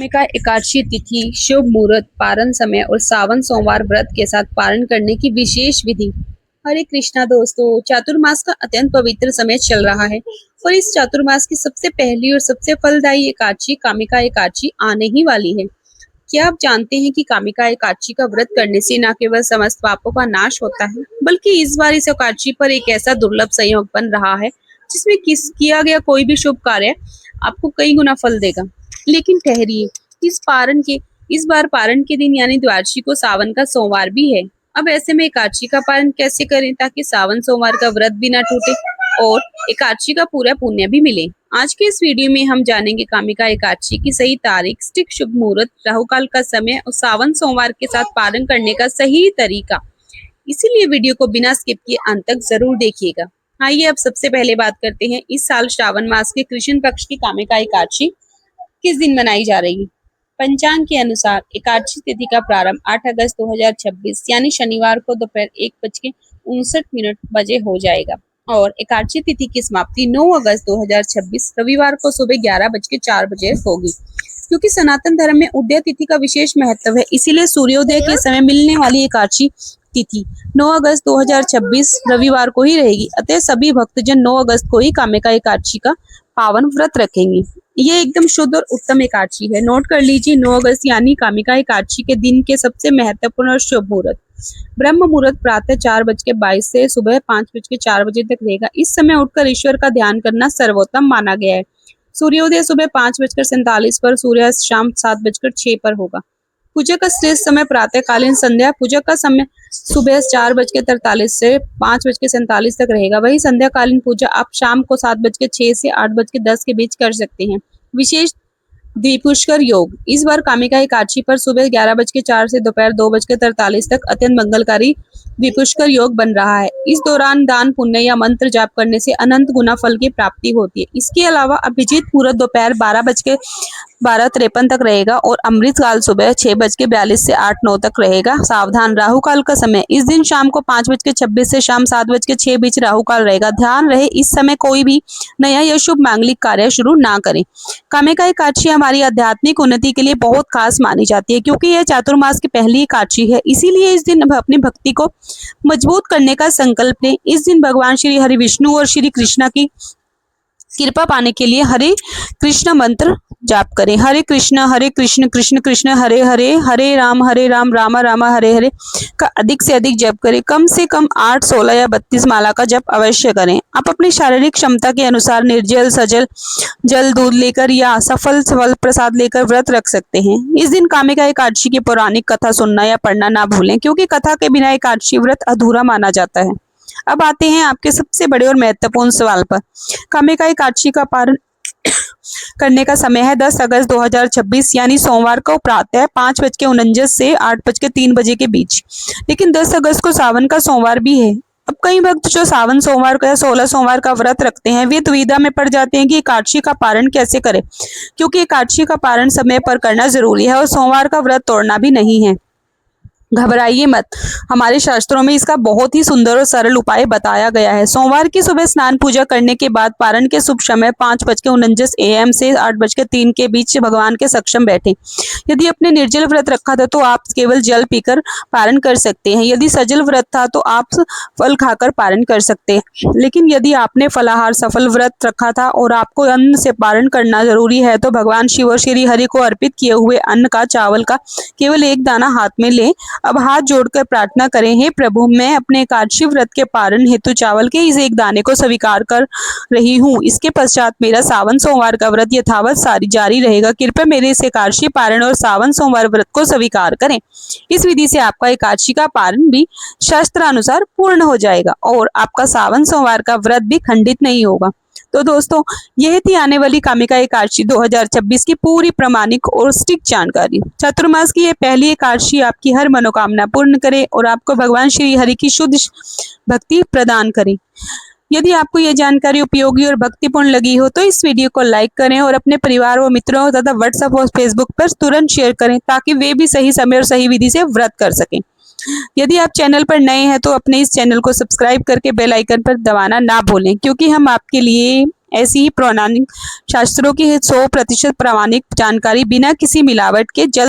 का एकादशी तिथि, शुभ मुहूर्त, पारण समय और सावन सोमवार व्रत के साथ पारण करने की विशेष विधि। हरे कृष्णा दोस्तों, चातुर्मास का अत्यंत पवित्र समय चल रहा है और इस चातुर्मास की सबसे पहली और सबसे फलदायी एकादशी कामिका एकादशी आने ही वाली है। क्या आप जानते हैं कि कामिका एकादशी का व्रत करने से न केवल समस्त पापों का नाश होता है, बल्कि इस बार इस एकादशी पर एक ऐसा दुर्लभ संयोग बन रहा है जिसमें किया गया कोई भी शुभ कार्य आपको कई गुना फल देगा। लेकिन ठहरिए, इस बार पारण के दिन यानी द्वादशी को सावन का सोमवार भी है। अब ऐसे में एकादशी का पारण कैसे करें ताकि सावन सोमवार का व्रत भी ना टूटे और एकादशी का पूरा पुण्य भी मिले। आज के इस वीडियो में हम जानेंगे कामिका एकादशी की सही तारीख, सटीक शुभ मुहूर्त, राहु काल का समय और सावन सोमवार के साथ पारण करने का सही तरीका। इसीलिए वीडियो को बिना स्किप किए अंत तक जरूर देखिएगा। आइए अब सबसे पहले बात करते हैं इस साल श्रावण मास के कृष्ण पक्ष की कामिका एकादशी किस दिन मनाई जा रही है। पंचांग के अनुसार एकादशी तिथि का प्रारंभ 8 अगस्त 2026 यानी शनिवार को दोपहर 1:59 बजे हो जाएगा और एकादशी तिथि की समाप्ति 9 अगस्त 2026 रविवार को सुबह 11:04 बजे होगी। क्योंकि सनातन धर्म में उदय तिथि का विशेष महत्व है, इसीलिए सूर्योदय के समय मिलने वाली एकादशी तिथि 9 अगस्त 2026 रविवार को ही रहेगी। अतः सभी भक्तजन 9 अगस्त को ही कामिका एकादशी का पावन व्रत रखेंगे। ये एकदम शुद्ध और उत्तम एकादशी है। नोट कर लीजिए, 9 अगस्त यानी कामिका एकादशी के दिन के सबसे महत्वपूर्ण और शुभ मुहूर्त ब्रह्म मुहूर्त प्रातः 4:22 से सुबह 5:04 बजे तक रहेगा। इस समय उठकर ईश्वर का ध्यान करना सर्वोत्तम माना गया है। सूर्योदय सुबह 5:47 पर, सूर्यास्त शाम 7:06 पर होगा। पूजा का श्रेष्ठ समय प्रातःकालीन संध्या पूजा का समय सुबह 4:43 से 5:47 तक रहेगा। वही संध्याकालीन पूजा आप शाम को 7:06 से 8:10 के बीच कर सकते हैं। विशेष द्विपुष्कर योग, इस बार कामिका एकादशी पर सुबह 11:04 से दोपहर 2:43 तक अत्यंत मंगलकारी द्विपुष्कर योग बन रहा है। इस दौरान दान पुण्य या मंत्र जाप करने से अनंत गुना फल की प्राप्ति होती है। इसके अलावा अभिजीत मुहूर्त दोपहर 12:53 तक रहेगा और अमृत काल सुबह 6:42 से 8-9 तक रहेगा। सावधान, राहु काल का समय इस दिन शाम को 5:26 से शाम 7:06 बीच राहु काल रहेगा। ध्यान रहे, इस समय कोई भी नया या शुभ मांगलिक कार्य शुरू ना करें। कामिका एकादशी हमारी आध्यात्मिक उन्नति के लिए बहुत खास मानी जाती है क्योंकि यह चातुर्मास की पहली एकादशी है। इसीलिए इस दिन अपनी भक्ति को मजबूत करने का संकल्प लें। इस दिन भगवान श्री हरि विष्णु और श्री कृष्णा की कृपा पाने के लिए हरे कृष्ण मंत्र जाप करें। हरे कृष्ण कृष्ण कृष्ण हरे हरे, हरे राम राम राम हरे हरे का अधिक से अधिक जप करें। कम से कम 8, 16 या 32 माला का जप अवश्य करें। आप अपनी शारीरिक क्षमता के अनुसार निर्जल, सजल, जल, दूध लेकर या सफल प्रसाद लेकर व्रत रख सकते हैं। इस दिन कामिका एकादशी की पौराणिक कथा सुनना या पढ़ना ना भूलें क्योंकि कथा के बिना एकादशी व्रत अधूरा माना जाता है। अब आते हैं आपके सबसे बड़े और महत्वपूर्ण सवाल पर। कामिका एकादशी का पारण करने का समय है 10 अगस्त 2026 यानी सोमवार को प्रातः 5:49 से 8:03 बजे के बीच। लेकिन 10 अगस्त को सावन का सोमवार भी है। अब कई भक्त जो सावन सोमवार का या 16 सोमवार का व्रत रखते हैं वे दुविधा में पड़ जाते हैं कि एकादशी का पारण कैसे करें, क्योंकि एकादशी का पारण समय पर करना जरूरी है और सोमवार का व्रत तोड़ना भी नहीं है। घबराइए मत, हमारे शास्त्रों में इसका बहुत ही सुंदर और सरल उपाय बताया गया है। सोमवार की सुबह स्नान पूजा करने के बाद पारण के शुभ समय 5:49 AM से 8:03 के बीच भगवान के सक्षम बैठे। यदि आपने निर्जल व्रत रखा था तो आप केवल जल पीकर पारण कर सकते हैं। यदि सजल व्रत था तो आप फल खाकर पारण कर सकते हैं। लेकिन यदि आपने फलाहार सफल व्रत रखा था और आपको अन्न से पारण करना जरूरी है तो भगवान शिव और श्री हरि को अर्पित किए हुए अन्न का, चावल का केवल एक दाना हाथ में लें। अब हाथ जोड़कर प्रार्थना करें, हे प्रभु, मैं अपने एकादशी व्रत के पारण हेतु चावल के इस एक दाने को स्वीकार कर रही हूँ। इसके पश्चात मेरा सावन सोमवार का व्रत यथावत जारी रहेगा। कृपया मेरे इस एकादशी पारण और सावन सोमवार व्रत को स्वीकार करें। इस विधि से आपका एकादशी का पारण भी शास्त्रानुसार पूर्ण हो जाएगा और आपका सावन सोमवार का व्रत भी खंडित नहीं होगा। तो दोस्तों, यह थी आने वाली कामिका एकादशी 2026 की पूरी प्रामाणिक और सटीक जानकारी। चातुर्मास की यह पहली एकादशी आपकी हर मनोकामना पूर्ण करे और आपको भगवान श्री हरि की शुद्ध भक्ति प्रदान करे। यदि आपको यह जानकारी उपयोगी और भक्तिपूर्ण लगी हो तो इस वीडियो को लाइक करें और अपने परिवार व मित्रों तथा व्हाट्सएप और फेसबुक पर तुरंत शेयर करें ताकि वे भी सही समय और सही विधि से व्रत कर सकें। यदि आप चैनल पर नए हैं तो अपने इस चैनल को सब्सक्राइब करके बेल आइकन पर दबाना ना भूलें क्योंकि हम आपके लिए ऐसी ही पौराणिक शास्त्रों की 100% प्रामाणिक जानकारी बिना किसी मिलावट के जल